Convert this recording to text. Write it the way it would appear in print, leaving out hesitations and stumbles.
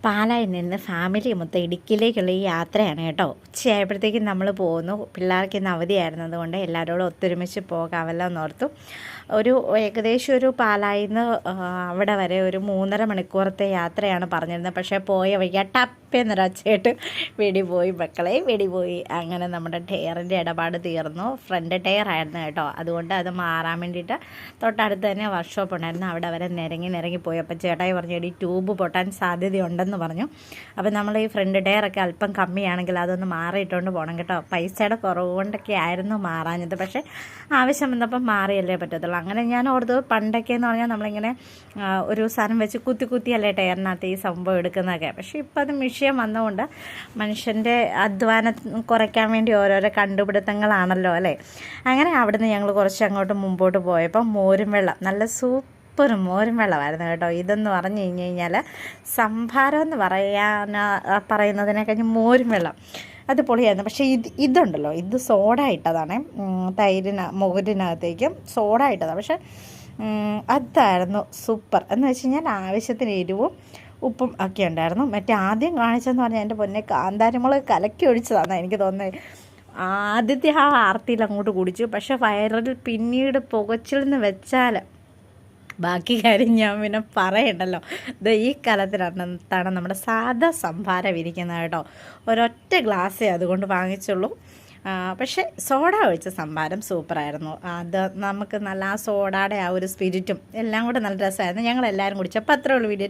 പാലായിൽ നിന്ന് ഫാമിലി മൊത്തം ഇടുക്കിയിലേക്കുള്ള ഈ യാത്രയാണ് കേട്ടോ. ഉച്ചയായപ്പോഴത്തേക്കും നമ്മൾ പോകുന്നു. പിള്ളേർക്ക് ഇന്ന് അവധിയായിരുന്നത് കൊണ്ട് എല്ലാവരോടും ഒത്തൊരുമിച്ച് പോകാമല്ലോ എന്നോർത്തു. ഏകദേശം ഒരു പാലായിൽ നിന്ന് അവിടെ വരെ ഒരു 3.5 മണിക്കൂറത്തെ യാത്രയാണ് പറഞ്ഞിരുന്നത്. പക്ഷേ പോയ വഴിക്ക് ടപ്പേന്നൊരച്ചയായിട്ട് വെടിപോയി മക്കളെ, വെടിപോയി. അങ്ങനെ നമ്മുടെ ടയറിൻ്റെ ഇടപാട് തീർന്നു. ഫ്രണ്ട് ടയറായിരുന്നു കേട്ടോ. അതുകൊണ്ട് അത് മാറാൻ വേണ്ടിയിട്ട് തൊട്ടടുത്ത് തന്നെ വർക്ക്ഷോപ്പ് ഉണ്ടായിരുന്നു. അവിടെ വരെ നിരങ്ങി പോയി. അപ്പോൾ ചേട്ടായി പറഞ്ഞു, ഈ ട്യൂബ് പൊട്ടാൻ സാധ്യതയുണ്ടെന്ന് പറഞ്ഞു. അപ്പോൾ നമ്മൾ ഈ ഫ്രണ്ട് ടയറൊക്കെ അല്പം കമ്മിയാണെങ്കിൽ അതൊന്ന് മാറിയിട്ടുകൊണ്ട് പോകണം കേട്ടോ. പൈസയുടെ കുറവ് കൊണ്ടൊക്കെ ആയിരുന്നു മാറാഞ്ഞത്. പക്ഷേ ആവശ്യം വന്നപ്പം മാറിയല്ലേ പറ്റത്തുള്ളൂ. അങ്ങനെ ഞാൻ ഓർത്ത് പണ്ടൊക്കെ എന്ന് പറഞ്ഞാൽ നമ്മളിങ്ങനെ ഒരു സാധനം വെച്ച് കുത്തിയല്ലേ ടയറിനകത്ത് ഈ സംഭവം എടുക്കുന്നതൊക്കെ. പക്ഷേ ഇപ്പം അത് മിഷ്യൻ വന്നുകൊണ്ട് മനുഷ്യൻ്റെ അധ്വാനം കുറയ്ക്കാൻ വേണ്ടി ഓരോരോ കണ്ടുപിടുത്തങ്ങളാണല്ലോ അല്ലേ. അങ്ങനെ അവിടുന്ന് ഞങ്ങൾ കുറച്ച് അങ്ങോട്ട് മുമ്പോട്ട് പോയപ്പോൾ മോരും വെള്ളം, നല്ല സൂപ്പർ മോരും വെള്ളമായിരുന്നു കേട്ടോ. ഇതെന്ന് പറഞ്ഞു കഴിഞ്ഞാൽ സംഭാരം എന്ന് പറയുന്നതിനെ കഴിഞ്ഞ് മോരും വെള്ളം അത് പൊളിയായിരുന്നു. പക്ഷേ ഇതുണ്ടല്ലോ, ഇത് സോഡ ഇട്ടതാണ്. മോരിനകത്തേക്കും സോഡ ഇട്ടതാണ്. പക്ഷേ അതായിരുന്നു സൂപ്പർ. എന്ന് വെച്ച് കഴിഞ്ഞാൽ ആവശ്യത്തിന് എരിവും ഉപ്പും ഒക്കെ ഉണ്ടായിരുന്നു. മറ്റേ ആദ്യം കാണിച്ചതെന്ന് പറഞ്ഞാൽ എൻ്റെ പൊന്നെ കാന്താരിമുളക് കലക്കി ഒഴിച്ചതാണ് എനിക്ക് തോന്നുന്നത്. ആദ്യത്തെ ആ ആർത്തിയിൽ അങ്ങോട്ട് കുടിച്ചു. പക്ഷേ വയറിൽ പിന്നീട് പുകച്ചിലെന്ന് വെച്ചാൽ ബാക്കി കാര്യം ഞാൻ പിന്നെ പറയണ്ടല്ലോ. ഈ കാലത്തിനകത്താണ് നമ്മുടെ സാധാ സംഭാരം ഇരിക്കുന്നത് കേട്ടോ. ഒരൊറ്റ ഗ്ലാസ്സേ അതുകൊണ്ട് വാങ്ങിച്ചുള്ളൂ. പക്ഷേ സോഡ ഒഴിച്ച സംഭാരം സൂപ്പറായിരുന്നു. അത് നമുക്ക് നല്ല ആ സോഡയുടെ ആ ഒരു സ്പിരിറ്റും എല്ലാം കൂടെ നല്ല രസമായിരുന്നു. ഞങ്ങളെല്ലാവരും കുടിച്ചു. അപ്പോൾ അത്രേ ഉള്ളൂ വീഡിയോ.